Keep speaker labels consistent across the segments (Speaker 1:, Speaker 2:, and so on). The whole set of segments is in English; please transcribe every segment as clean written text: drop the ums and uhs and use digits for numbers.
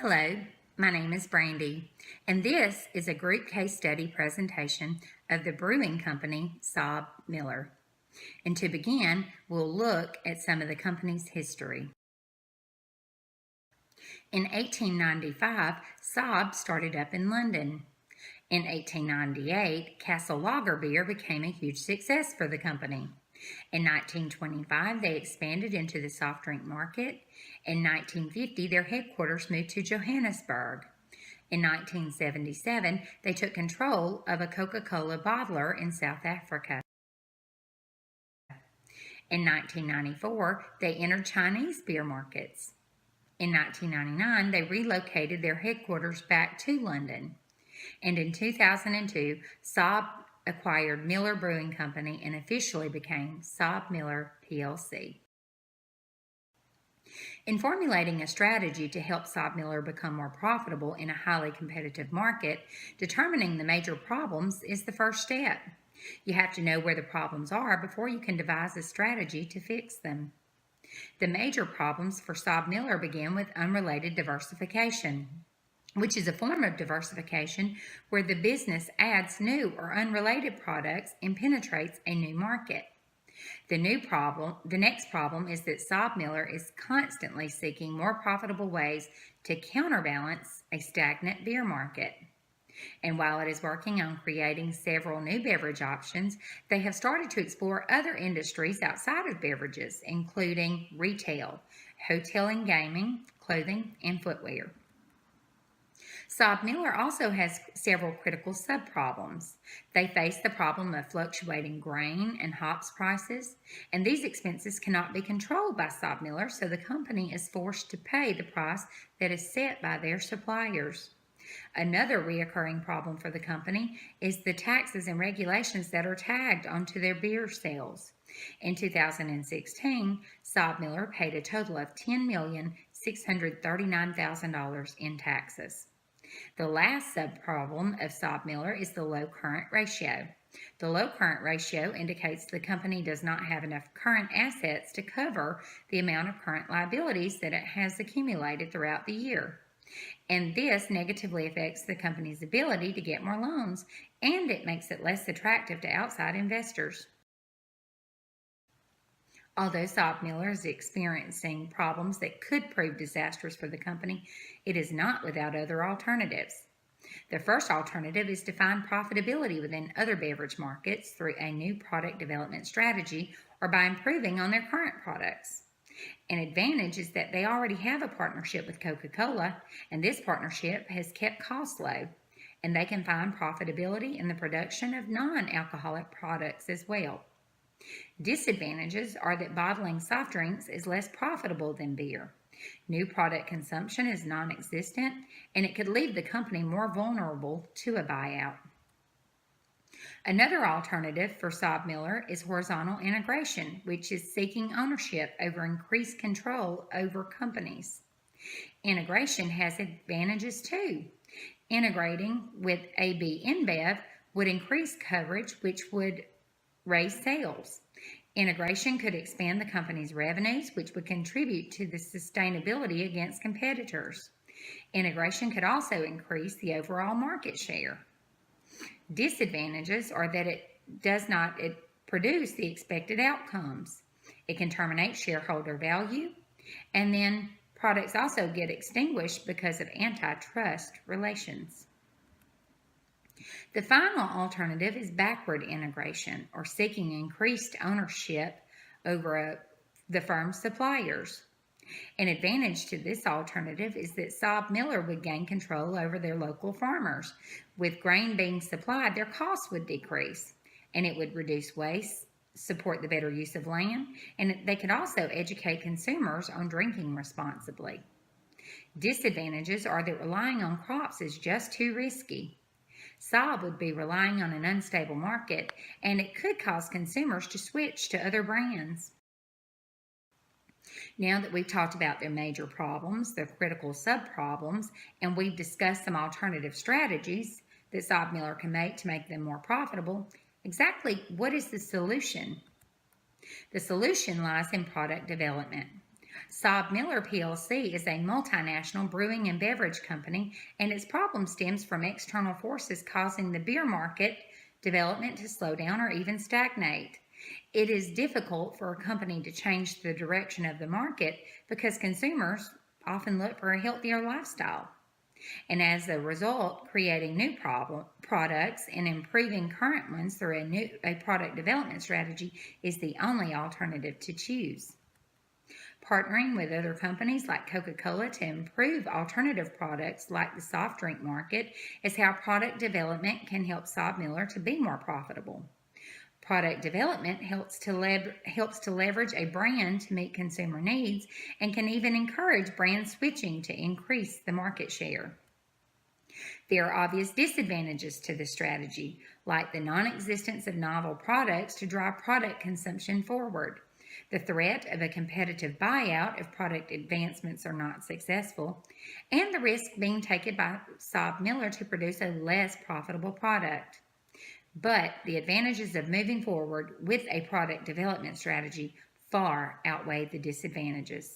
Speaker 1: Hello, my name is Brandy, and this is a group case study presentation of the brewing company SAB Miller. And to begin, we'll look at some of the company's history. In 1895, SAB started up in London. In 1898, Castle Lager beer became a huge success for the company. In 1925, they expanded into the soft drink market. In 1950, their headquarters moved to Johannesburg. In 1977, they took control of a Coca-Cola bottler in South Africa. In 1994, they entered Chinese beer markets. In 1999, they relocated their headquarters back to London. And in 2002, SAB acquired Miller Brewing Company and officially became SAB Miller plc. In formulating a strategy to help SAB Miller become more profitable in a highly competitive market, determining the major problems is the first step. You have to know where the problems are before you can devise a strategy to fix them. The major problems for SAB Miller begin with unrelated diversification, which is a form of diversification where the business adds new or unrelated products and penetrates a new market. The next problem is that SAB Miller is constantly seeking more profitable ways to counterbalance a stagnant beer market. And while it is working on creating several new beverage options, they have started to explore other industries outside of beverages, including retail, hotel and gaming, clothing, and footwear. SAB Miller also has several critical sub-problems. They face the problem of fluctuating grain and hops prices, and these expenses cannot be controlled by SAB Miller, so the company is forced to pay the price that is set by their suppliers. Another reoccurring problem for the company is the taxes and regulations that are tagged onto their beer sales. In 2016, SAB Miller paid a total of $10,639,000 in taxes. The last sub-problem of SAB Miller is the low current ratio. The low current ratio indicates the company does not have enough current assets to cover the amount of current liabilities that it has accumulated throughout the year. And this negatively affects the company's ability to get more loans, and it makes it less attractive to outside investors. Although SAB Miller is experiencing problems that could prove disastrous for the company, it is not without other alternatives. The first alternative is to find profitability within other beverage markets through a new product development strategy or by improving on their current products. An advantage is that they already have a partnership with Coca-Cola, and this partnership has kept costs low, and they can find profitability in the production of non-alcoholic products as well. Disadvantages are that bottling soft drinks is less profitable than beer. New product consumption is non-existent, and it could leave the company more vulnerable to a buyout. Another alternative for SAB Miller is horizontal integration, which is seeking ownership over increased control over companies. Integration has advantages too. Integrating with AB InBev would increase coverage, which would raise sales. Integration could expand the company's revenues, which would contribute to the sustainability against competitors. Integration could also increase the overall market share. Disadvantages are that it does not produce the expected outcomes. It can terminate shareholder value, and then products also get extinguished because of antitrust relations. The final alternative is backward integration, or seeking increased ownership over the firm's suppliers. An advantage to this alternative is that SAB Miller would gain control over their local farmers. With grain being supplied, their costs would decrease, and it would reduce waste, support the better use of land, and they could also educate consumers on drinking responsibly. Disadvantages are that relying on crops is just too risky. SAB would be relying on an unstable market, and it could cause consumers to switch to other brands. Now that we've talked about their major problems, their critical sub-problems, and we've discussed some alternative strategies that SAB Miller can make to make them more profitable, exactly what is the solution? The solution lies in product development. SAB Miller plc is a multinational brewing and beverage company, and its problem stems from external forces causing the beer market development to slow down or even stagnate. It is difficult for a company to change the direction of the market because consumers often look for a healthier lifestyle. And as a result, creating new products and improving current ones through a product development strategy is the only alternative to choose. Partnering with other companies like Coca-Cola to improve alternative products like the soft drink market is how product development can help SAB Miller to be more profitable. Product development helps to leverage a brand to meet consumer needs and can even encourage brand switching to increase the market share. There are obvious disadvantages to this strategy, like the non-existence of novel products to drive product consumption forward, the threat of a competitive buyout if product advancements are not successful, and the risk being taken by SAB Miller to produce a less profitable product. But the advantages of moving forward with a product development strategy far outweigh the disadvantages.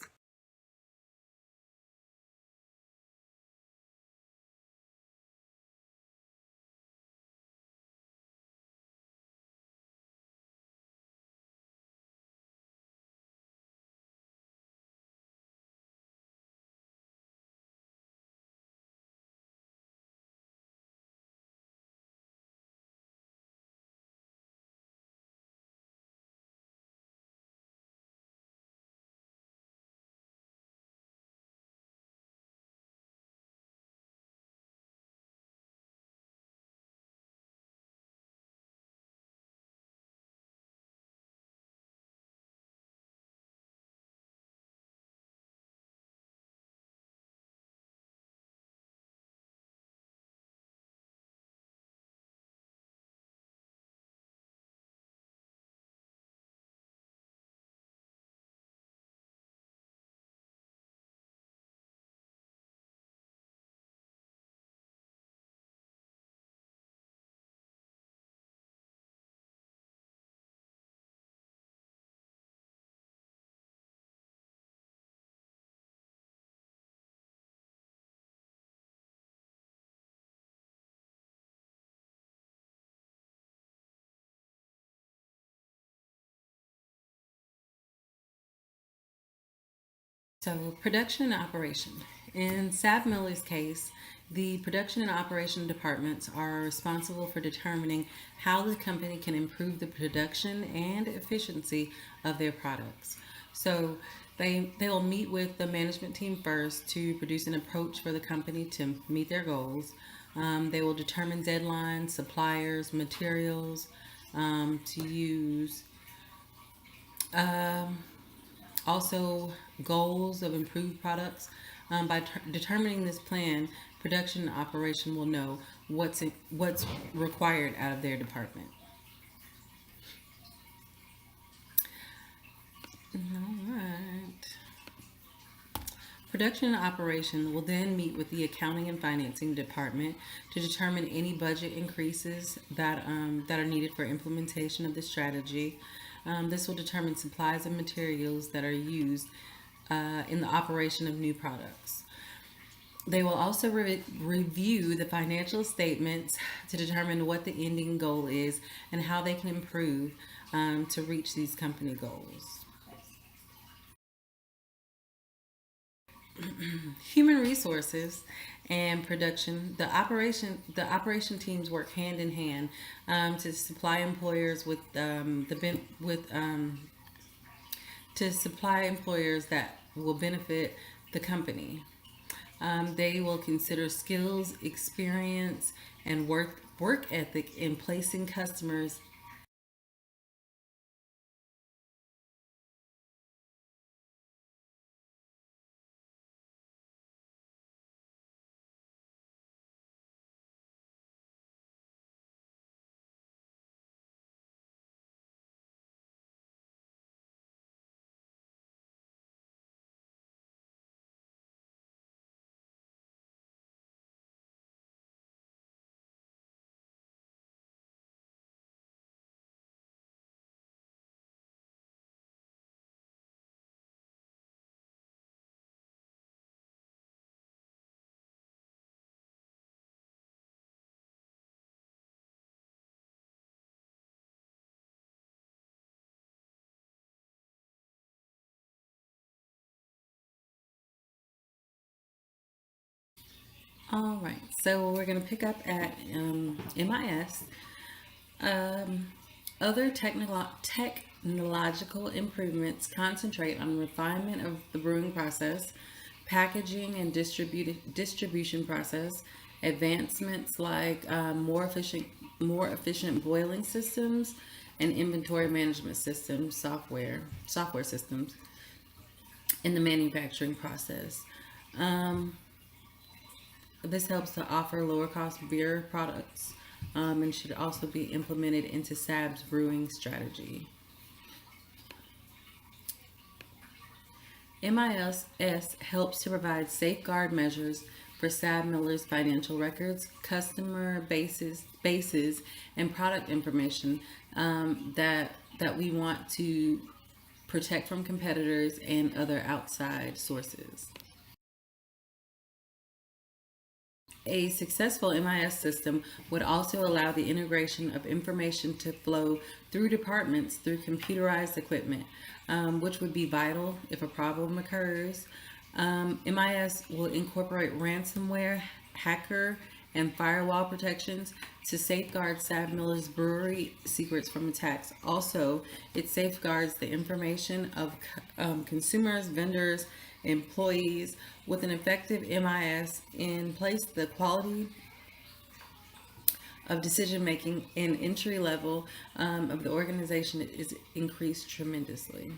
Speaker 2: So, production and operation. In SAB Miller's case, the production and operation departments are responsible for determining how the company can improve the production and efficiency of their products. So, they will meet with the management team first to produce an approach for the company to meet their goals. They will determine deadlines, suppliers, materials to use. Um, Also, goals of improved products. By determining this plan, production and operation will know what's required out of their department. All right. Production and operation will then meet with the accounting and financing department to determine any budget increases that are needed for implementation of the strategy. This will determine supplies and materials that are used in the operation of new products. They will also review the financial statements to determine what the ending goal is and how they can improve to reach these company goals. Human resources and production. The operation teams work hand in hand to supply employers with the ben- with to supply employers that will benefit the company. They will consider skills, experience, and work ethic in placing customers All right, so we're going to pick up at MIS. Um, Other technological improvements concentrate on refinement of the brewing process, packaging and distribution process, advancements like more efficient boiling systems, and inventory management systems, software systems in the manufacturing process. Um, this helps to offer lower cost beer products and should also be implemented into SAB's brewing strategy. MIS helps to provide safeguard measures for SAB Miller's financial records, customer bases and product information that we want to protect from competitors and other outside sources. A successful MIS system would also allow the integration of information to flow through departments through computerized equipment, which would be vital if a problem occurs. MIS will incorporate ransomware, hacker, and firewall protections to safeguard Sad Miller's brewery secrets from attacks. Also, it safeguards the information of consumers, vendors, employees. With an effective MIS in place, the quality of decision making and entry level of the organization is increased tremendously.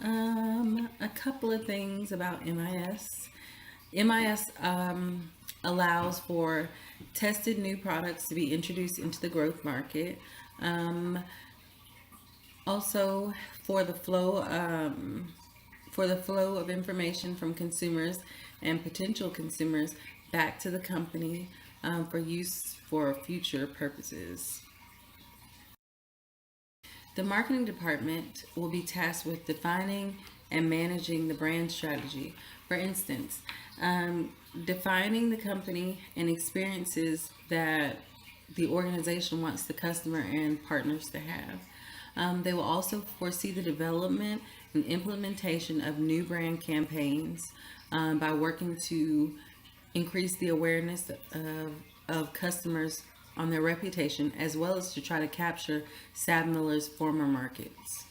Speaker 2: A couple of things about MIS. MIS allows for tested new products to be introduced into the growth market. Also, for the flow of information from consumers and potential consumers back to the company for use for future purposes. The marketing department will be tasked with defining and managing the brand strategy. For instance, defining the company and experiences that the organization wants the customer and partners to have. They will also foresee the development and implementation of new brand campaigns by working to increase the awareness of customers on their reputation, as well as to try to capture Sad Miller's former markets.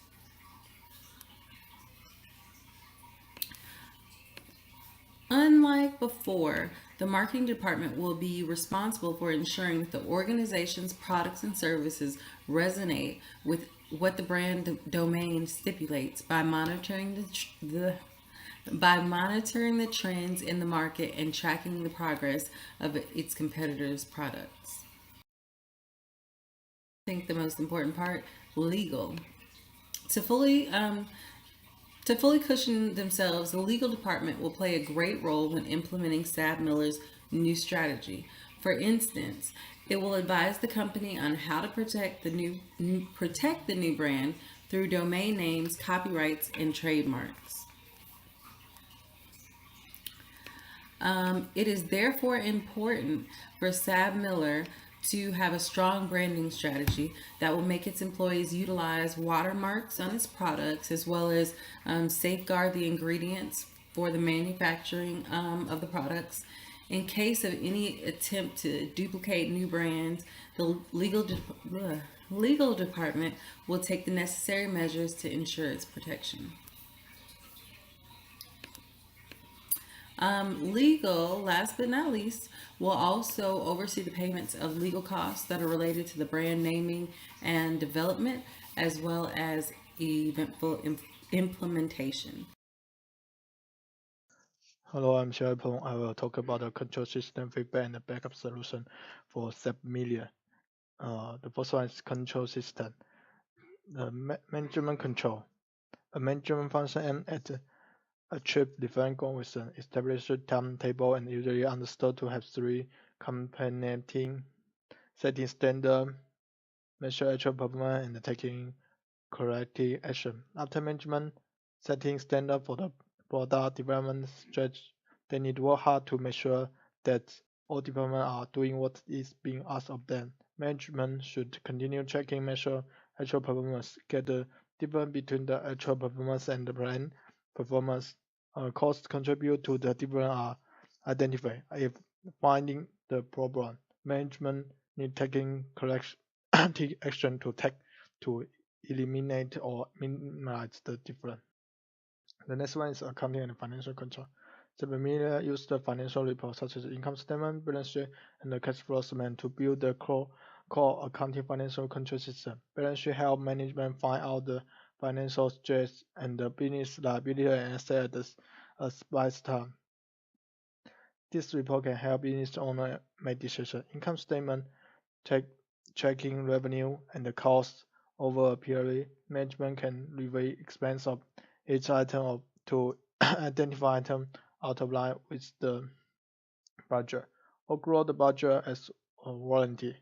Speaker 2: Unlike before, the marketing department will be responsible for ensuring that the organization's products and services resonate with what the brand domain stipulates by monitoring the trends in the market and tracking the progress of its competitors' products. I think the most important part, legal. To fully cushion themselves, the legal department will play a great role when implementing SAB Miller's new strategy. For instance, it will advise the company on how to protect the new brand through domain names, copyrights, and trademarks. It is therefore important for SAB Miller to have a strong branding strategy that will make its employees utilize watermarks on its products, as well as safeguard the ingredients for the manufacturing of the products. In case of any attempt to duplicate new brands, the legal department will take the necessary measures to ensure its protection. Legal, last but not least, will also oversee the payments of legal costs that are related to the brand naming and development, as well as eventful implementation.
Speaker 3: Hello, I'm Xiaoyue. I will talk about the control system feedback and the backup solution for SAP Media. The first one is control system. The management control. A management function aimed at achieve defined goal with an established timetable and usually understood to have three components: setting standard, measure actual performance, and taking corrective action. After management setting standard for the product development stretch, they need to work hard to make sure that all departments are doing what is being asked of them. Management should continue checking measure actual performance, get the difference between the actual performance and the plan performance, costs contribute to the difference are identified. If finding the problem, management need taking correction take action to eliminate or minimize the difference. The next one is accounting and financial control. The familiar use the financial reports such as income statement, balance sheet, and the cash flow statement to build the core accounting financial control system. Balance sheet help management find out the financial stress and the business liability and asset at a specified time. This report can help business owner make decisions. Income statement tracking revenue and the cost over a period. Management can review expense of each item to identify item out of line with the budget or grow the budget as a warranty.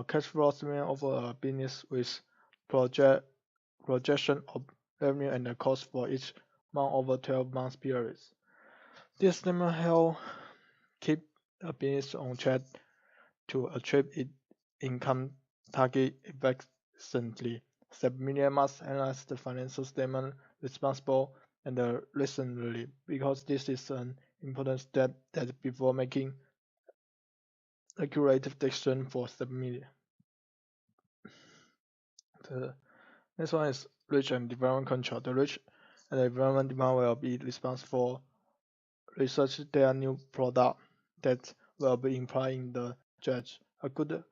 Speaker 3: Cash flow statement over a business with projection of revenue and the cost for each month over 12 months periods. This statement help keep a business on track to achieve its income target efficiently. SAB must analyze the financial statement responsible and reasonably because this is an important step that before making accurate decision for SAB. The next one is research and development control. The research and development department will be responsible for research their new product that will be employed in the judge. A good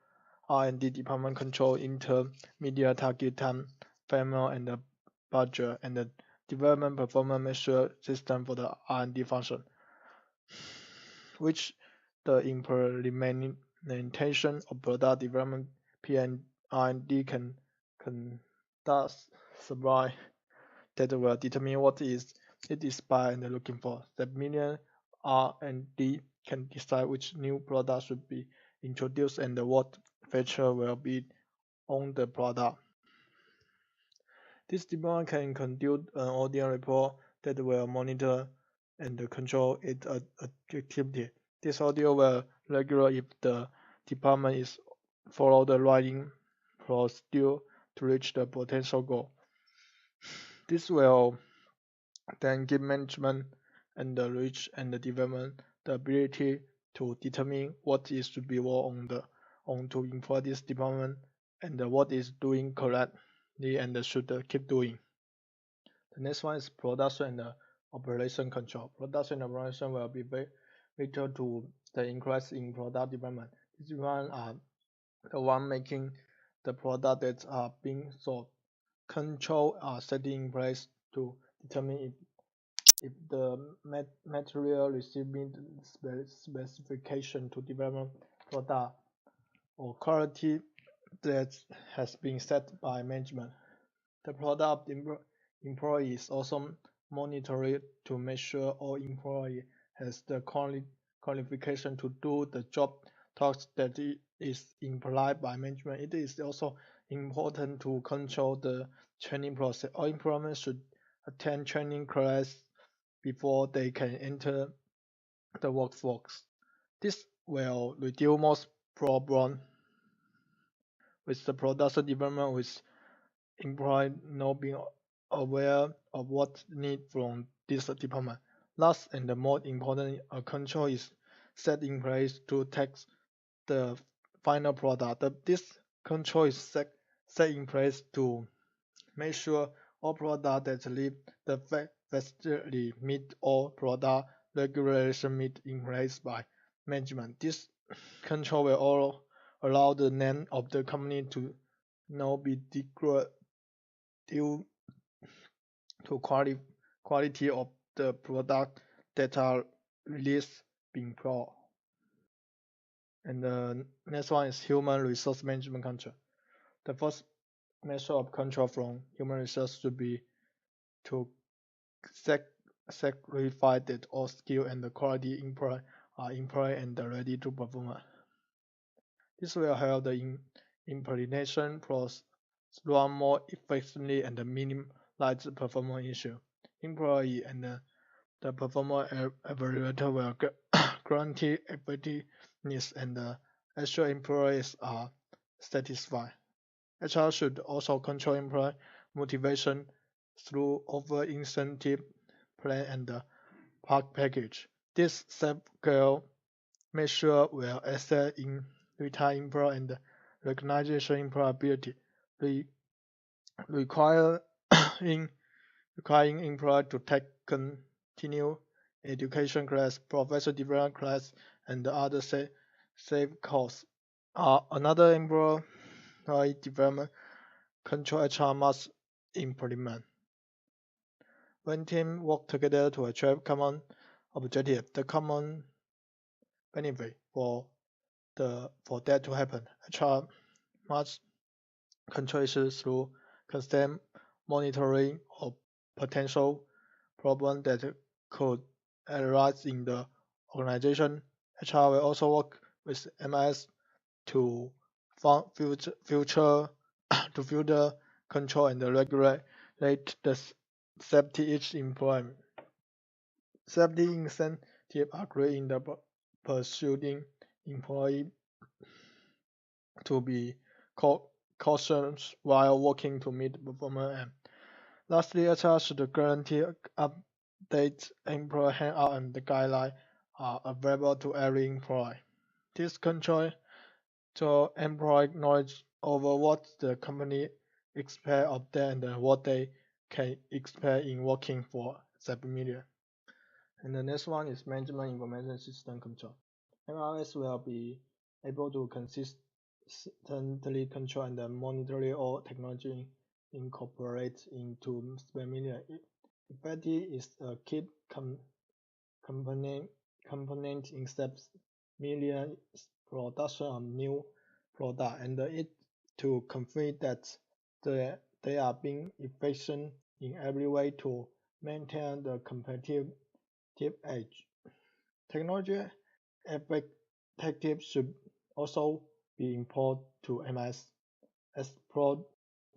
Speaker 3: R&D department control intermediate target time, framework, and the budget, and the development performance measure system for the R&D function, which the implementation of product development P and R&D can thus supply that will determine what it is by and looking for. The million R&D can decide which new product should be introduced and what feature will be on the product. This department can conduct an audit report that will monitor and control its activity. This audit will regulate if the department is follow the right procedure to reach the potential goal. This will then give management and the research and the development the ability to determine what is to be worked on to improve this department and what is doing correctly and should keep doing. The next one is production and operation control. Production and operation will be vital to the increase in product development. These one are the one making the product that are being sold. Control are set in place to determine if the material receiving specification to develop product or quality that has been set by management. The product employees also monitored to make sure all employee has the qualification to do the job tasks that is implied by management. It is also important to control the training process. All employees should attend training class before they can enter the workforce. This will reduce most problems with the production development with employees not being aware of what need from this department. Last and the most important, a control is set in place to test the final product. This control is set in place to make sure all products that leave the factory meet all product regulation meet in place by management. This control will all allow the name of the company to not be degraded due to quality of the product that are released being poor. And the next one is human resource management control. The first measure of control from human resource should be to certify that all skill and the quality employed are employed and ready to perform. This will help the implementation process run more effectively and minimize the performance issue. Employee and the performance evaluator will guarantee effectiveness and assure employees are satisfied. HR should also control employee motivation through over incentive plan and the park package. This SAB measure will assess in retired employee and recognition employability, requiring employee to take continuing education class, professional development class, and other safe courses. Another employee development control HR must implement. When teams work together to achieve common objective, the common benefit for that to happen, HR must control issues through constant monitoring of potential problems that could arise in the organization. HR will also work with MIS to fund future control and regulate the safety each employment. Safety incentives are great in the pursuing employee to be cautious while working to meet performance aim. Lastly, HR should guarantee updates employee handout and the guidelines are available to every employee. This control to employee knowledge over what the company expects of them and what they can expect in working for SAB Media. And the next one is Management Information System Control. MRS will be able to consistently control and monitor all technology incorporated into SAB Media. Effectivity is a key component in SAB Media production of new product, and it to confirm that they are being efficient in every way to maintain the competitive edge. Technology effective should also be important to MS as products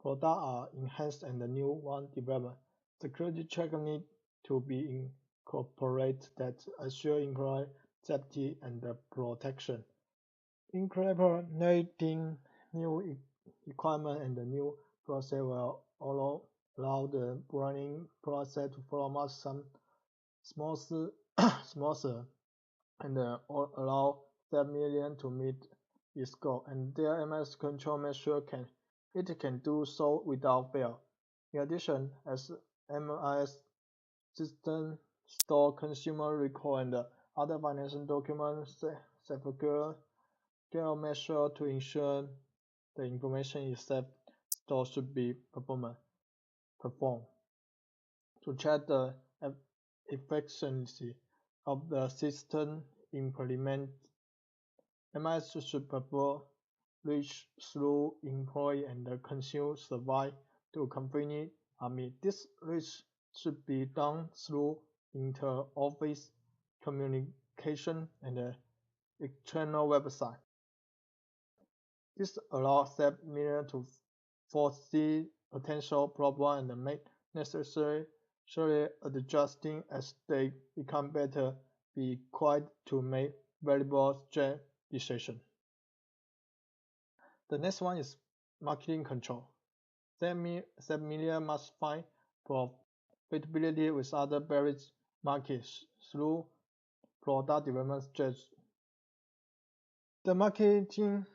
Speaker 3: are enhanced and the new one developed. Security check need to be incorporated that assure employee safety and protection. Incorporating new equipment and the new process will allow the running process to follow much smoother and allow SAB Media to meet its goal. And their MS control measure can do so without fail. In addition, as MIS system store consumer record and other financial documents safeguard measure to ensure the information is stored should be performed. To check the efficiency of the system implement, MIS should perform reach through employee and the consumer survey to company meet. This reach should be done through inter-office communication and external website. This allows SAB Media to foresee potential problems and make necessary adjusting as they become better, be quiet to make valuable decisions. The next one is marketing control. SAB Media must find profitability with other beverage markets through product development strategy. The marketing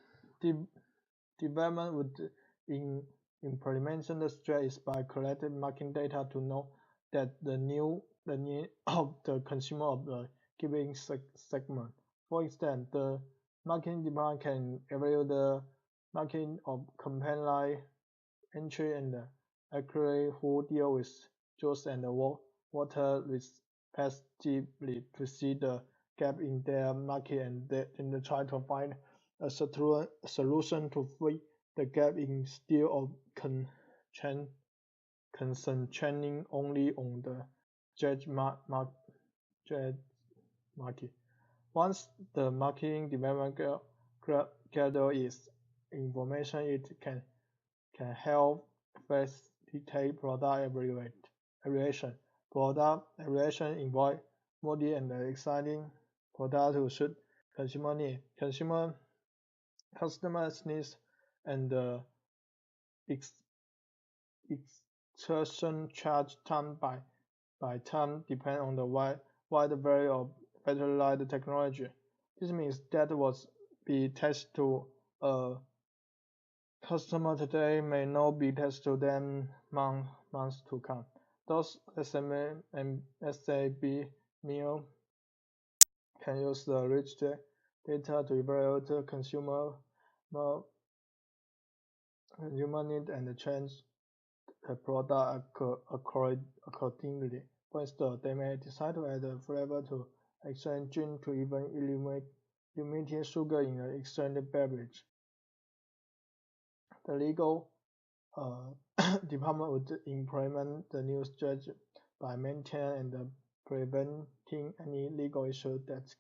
Speaker 3: development would implement the strategy by collecting marketing data to know that the need of the consumer of the given segment. For instance, the marketing department can evaluate the marketing of companies like entry and acquire who deal with juice and water respectively to see the gap in their market and try to find a solution to fill the gap instead of concentrating only on the judge market. Once the marketing development gather its information, it can help facilitate product evaluation. Product evaluation involves moody and exciting product to suit consumer needs, customers' needs, and exertion charge time by by time depend on the wide variety of battery light technology. This means that what be tested to a customer today may not be tested to them months to come. Thus, SME and SAB mill can use the rich data to evaluate consumer need and change the product accordingly. For instance, they may decide to add a flavor to extract gin to even eliminate sugar in an extracted beverage. The legal department would implement the new strategy by maintaining and preventing any legal issue that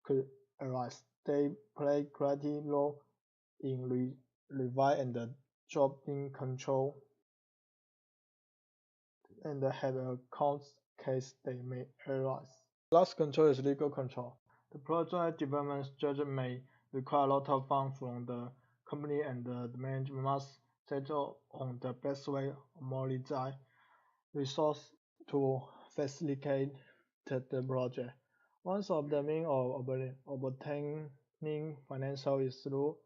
Speaker 3: could arise. They play critical role in revise and dropping control and have a court case they may arise. Last control is legal control. The project development strategy may require a lot of funds from the company, and the management must settle on the best way to mobilize resources to facilitate the project. One of the means of obtaining financial is through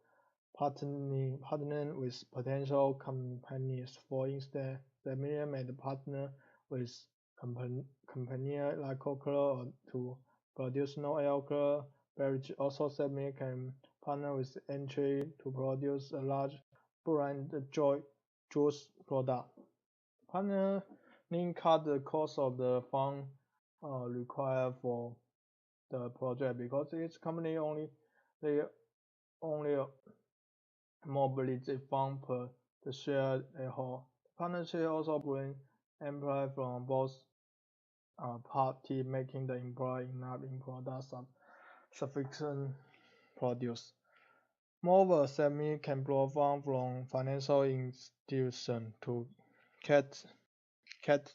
Speaker 3: partnering with potential companies. For instance, the media may partner with companies like Coca-Cola to produce no-alcohol beverage. Also, SAB can partner with entry to produce a large brand juice product. Partnering cut the cost of the fund required for the project because each company only mobilize fund per the share they hold. Partnership also brings employees from both parties, making the employee enough in product sufficient produce. Moreover, SAB can borrow funds from financial institutions to cat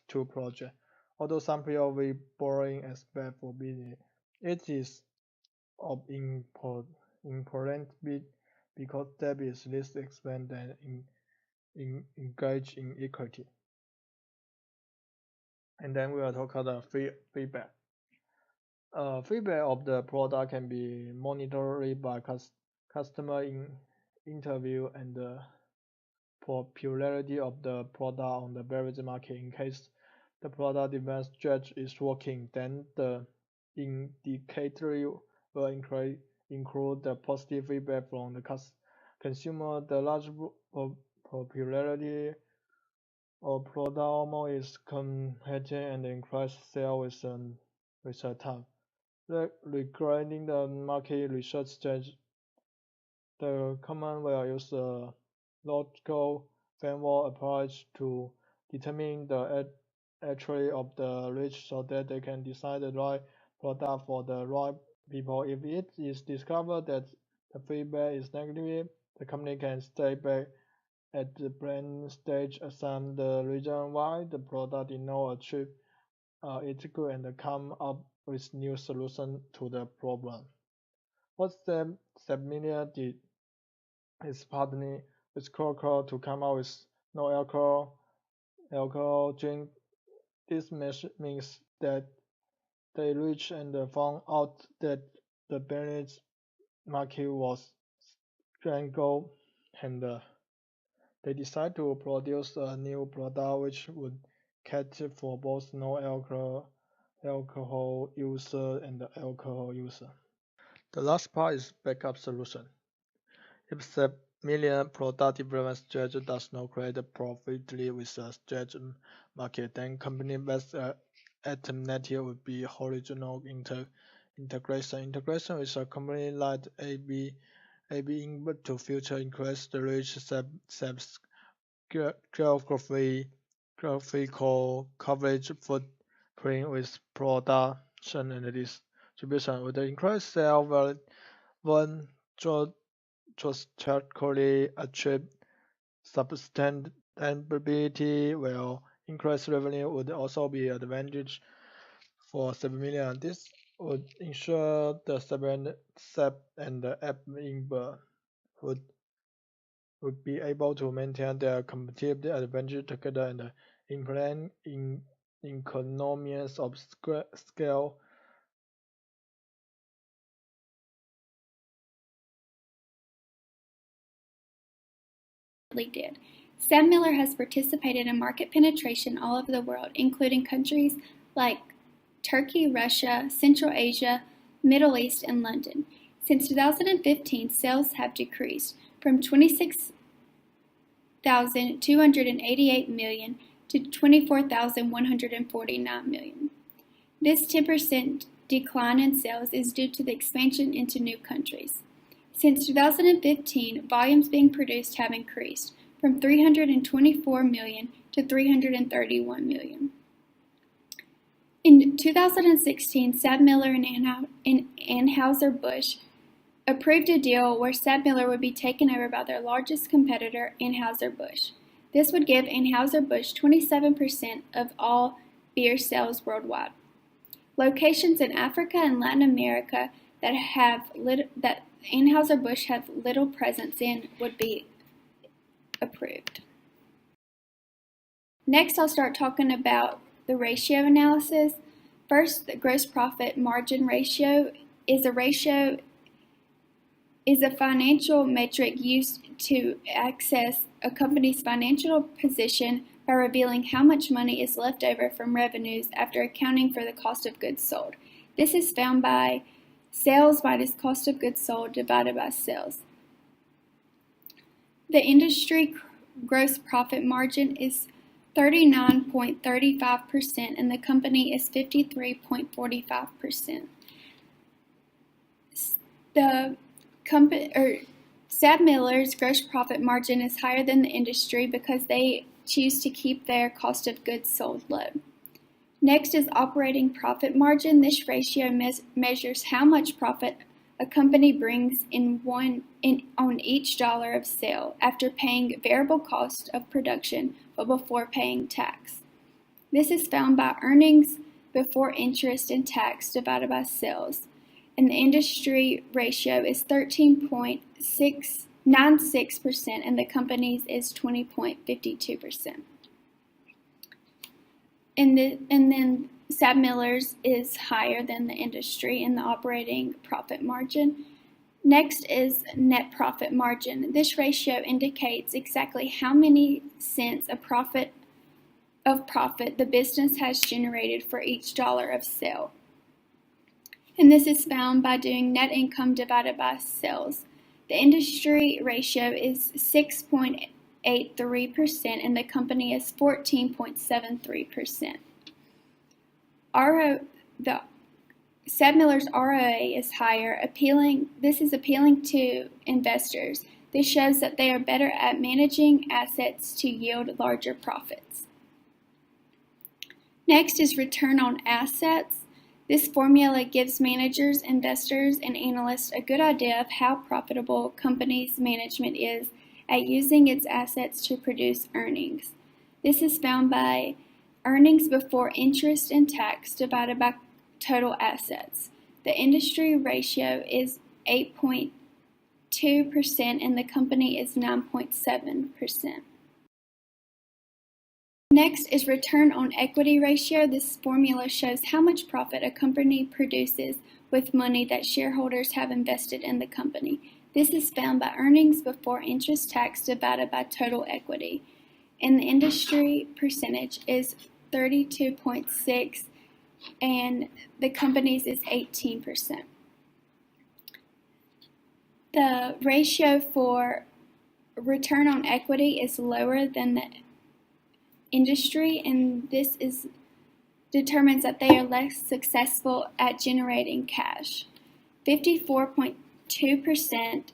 Speaker 3: to project. Although some people will borrowing as bad for business, it is of important because debt is less expensive than engage in equity. And then we will talk about the feedback. Feedback of the product can be monitored by customer interview and the popularity of the product on the beverage market. In case the product development strategy is working, then the indicator will include the positive feedback from the consumer. The large popularity of product almost is competitive and increase sales with time. Regarding the market research stage, the common will use a logical framework approach to determine the entry of the reach so that they can decide the right product for the right people. If it is discovered that the feedback is negative, the company can stay back at the brand stage, assume the reason why the product did not achieve its goal, and come up with new solution to the problem. What SAB did is partnering with Coca-Cola to come out with no alcohol drink. This means that they reached and found out that the beverage market was strangled, and they decided to produce a new product which would cater for both no-alcohol user and the alcohol user. The last part is backup solution. If SAB product development strategy does not create profitably with a strategic market, then company best alternative would be horizontal integration. Integration with a company like AB Inc. to future increase the reach SAB's geographical coverage footprint with production and distribution would increase sales when strategically achieve sustainability, while increased revenue would also be an advantage for SAB. This would ensure the SAB and the app Inc. would be able to maintain their competitive advantage together and economies of scale.
Speaker 4: Did. SAB Miller has participated in market penetration all over the world, including countries like Turkey, Russia, Central Asia, Middle East, and London. Since 2015, sales have decreased from 26,288 million to 24,149 million. This 10% decline in sales is due to the expansion into new countries. Since 2015, volumes being produced have increased from 324 million to 331 million. In 2016, SAB Miller and Anheuser-Busch approved a deal where SAB Miller would be taken over by their largest competitor, Anheuser-Busch. This would give Anheuser-Busch 27% of all beer sales worldwide. Locations in Africa and Latin America that Anheuser-Busch have little presence in would be approved. Next, I'll start talking about the ratio analysis. First, the gross profit margin ratio is a financial metric used to assess a company's financial position by revealing how much money is left over from revenues after accounting for the cost of goods sold. This is found by sales minus cost of goods sold divided by sales. The industry gross profit margin is 39.35% and the company is 53.45%. SAB Miller's gross profit margin is higher than the industry because they choose to keep their cost of goods sold low. Next is operating profit margin. This ratio measures how much profit a company brings on each dollar of sale after paying variable cost of production but before paying tax. This is found by earnings before interest and tax divided by sales, and the industry ratio is 13.96% and the company's is 20.52%. And then SAB Miller's is higher than the industry in the operating profit margin. Next is net profit margin. This ratio indicates exactly how many cents of profit the business has generated for each dollar of sale. And this is found by doing net income divided by sales. The industry ratio is 6.83% and the company is 14.73%. The SAB Miller's ROA is higher, this is appealing to investors. This shows that they are better at managing assets to yield larger profits. Next is return on assets. This formula gives managers, investors, and analysts a good idea of how profitable a company's management is at using its assets to produce earnings. This is found by earnings before interest and tax divided by total assets. The industry ratio is 8.2% and the company is 9.7%. Next is return on equity ratio. This formula shows how much profit a company produces with money that shareholders have invested in the company. This is found by earnings before interest tax divided by total equity. And the industry percentage is 32.6% and the company's is 18%. The ratio for return on equity is lower than the industry, and this determines that they are less successful at generating cash. 54.2%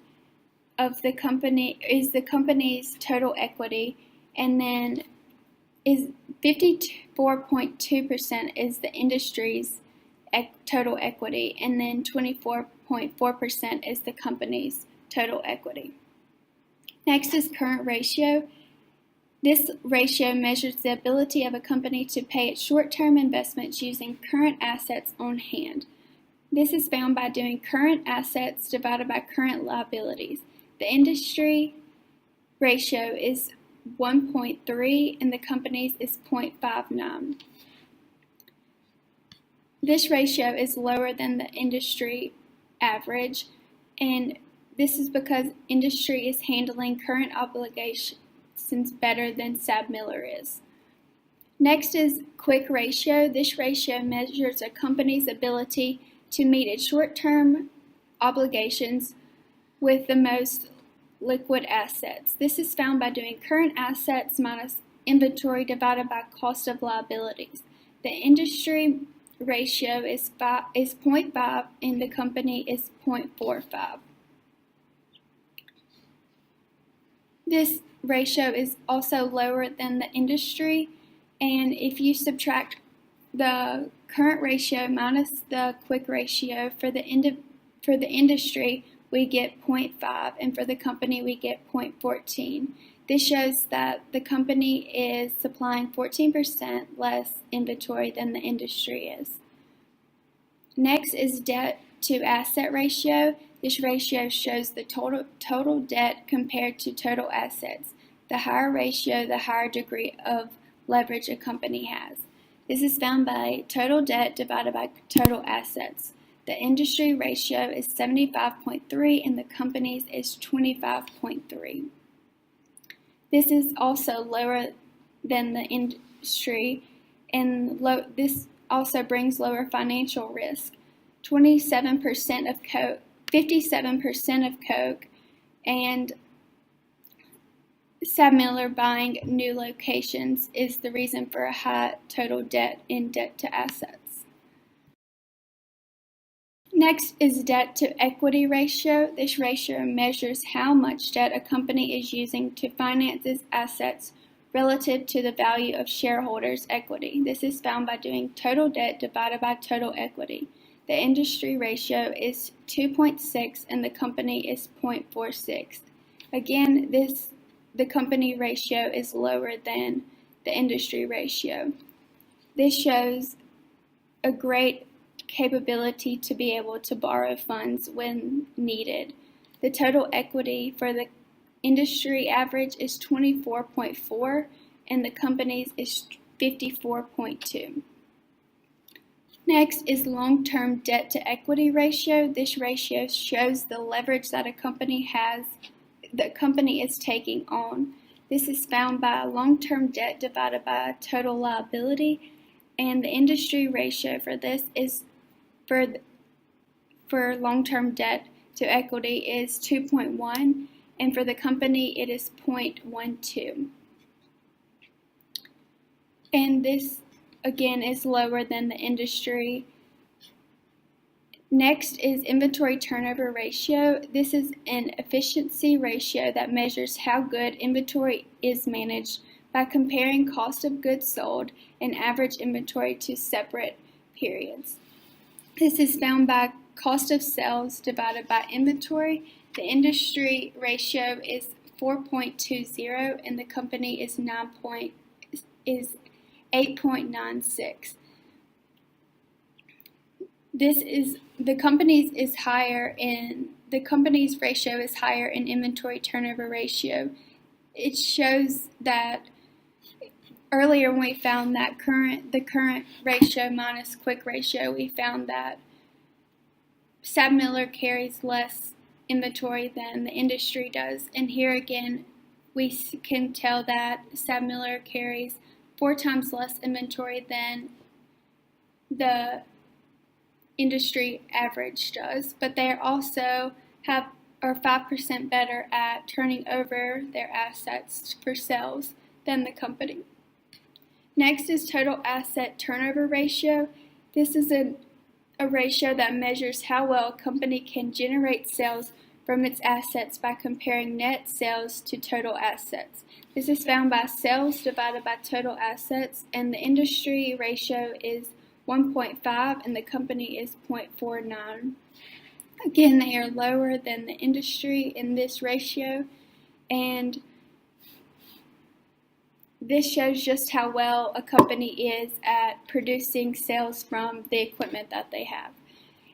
Speaker 4: of the company is the company's total equity, and then is 54.2% is the industry's total equity, and then 24.4% is the company's total equity. Next is current ratio. This ratio measures the ability of a company to pay its short-term investments using current assets on hand. This is found by doing current assets divided by current liabilities. The industry ratio is 1.3 and the company's is 0.59. This ratio is lower than the industry average, and this is because industry is handling current obligations better than SAB Miller is. Next is quick ratio. This ratio measures a company's ability to meet its short-term obligations with the most liquid assets. This is found by doing current assets minus inventory divided by cost of liabilities. The industry ratio is 0.5 and the company is 0.45. This ratio is also lower than the industry, and if you subtract the current ratio minus the quick ratio for the industry, we get 0.5, and for the company we get 0.14. This shows that the company is supplying 14% less inventory than the industry is. Next is debt to asset ratio. This ratio shows the total debt compared to total assets. The higher ratio, the higher degree of leverage a company has. This is found by total debt divided by total assets. The industry ratio is 75.3 and the company's is 25.3. This is also lower than the industry, and this also brings lower financial risk. 27% of Coke, 57% of Coke, and SAB Miller buying new locations is the reason for a high total debt and debt to assets. Next is debt to equity ratio. This ratio measures how much debt a company is using to finance its assets relative to the value of shareholders' equity. This is found by doing total debt divided by total equity. The industry ratio is 2.6 and the company is 0.46. Again, the company ratio is lower than the industry ratio. This shows a great capability to be able to borrow funds when needed. The total equity for the industry average is 24.4 and the company's is 54.2. Next is long-term debt to equity ratio. This ratio shows the leverage that a company has, the company is taking on. This is found by long-term debt divided by total liability, and the industry ratio for this is for long-term debt to equity is 2.1, and for the company it is 0.12. And this again is lower than the industry. Next is inventory turnover ratio. This is an efficiency ratio that measures how good inventory is managed by comparing cost of goods sold and average inventory to separate periods. This is found by cost of sales divided by inventory. The industry ratio is 4.20 and the company is 8.96. The company's ratio is higher in inventory turnover ratio. It shows that earlier when we found that the current ratio minus quick ratio, we found that SAB Miller carries less inventory than the industry does. And here again, we can tell that SAB Miller carries 4 times less inventory than the industry average does, but they also are 5% better at turning over their assets for sales than the company. Next is total asset turnover ratio. This is a ratio that measures how well a company can generate sales from its assets by comparing net sales to total assets. This is found by sales divided by total assets, and the industry ratio is 1.5 and the company is 0.49. Again, they are lower than the industry in this ratio, and this shows just how well a company is at producing sales from the equipment that they have.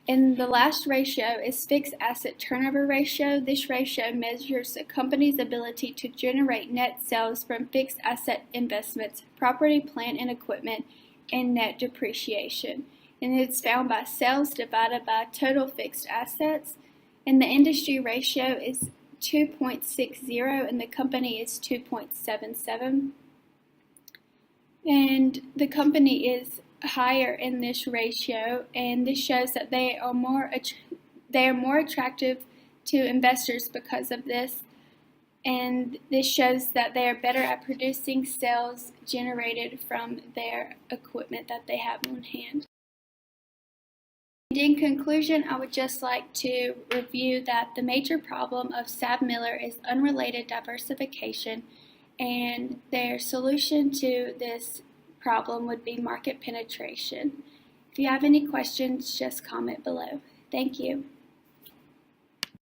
Speaker 4: And the last ratio is fixed asset turnover ratio. This ratio measures a company's ability to generate net sales from fixed asset investments, property, plant, and equipment, and net depreciation. and it's found by sales divided by total fixed assets, and the industry ratio is 2.60 and the company is 2.77. And the company is higher in this ratio, and this shows that they are more attractive to investors because of this, and this shows that they are better at producing sales generated from their equipment that they have on hand. And in conclusion, I would just like to review that the major problem of SAB Miller is unrelated diversification, and their solution to this problem would be market penetration. If you have any questions, just comment below. Thank you.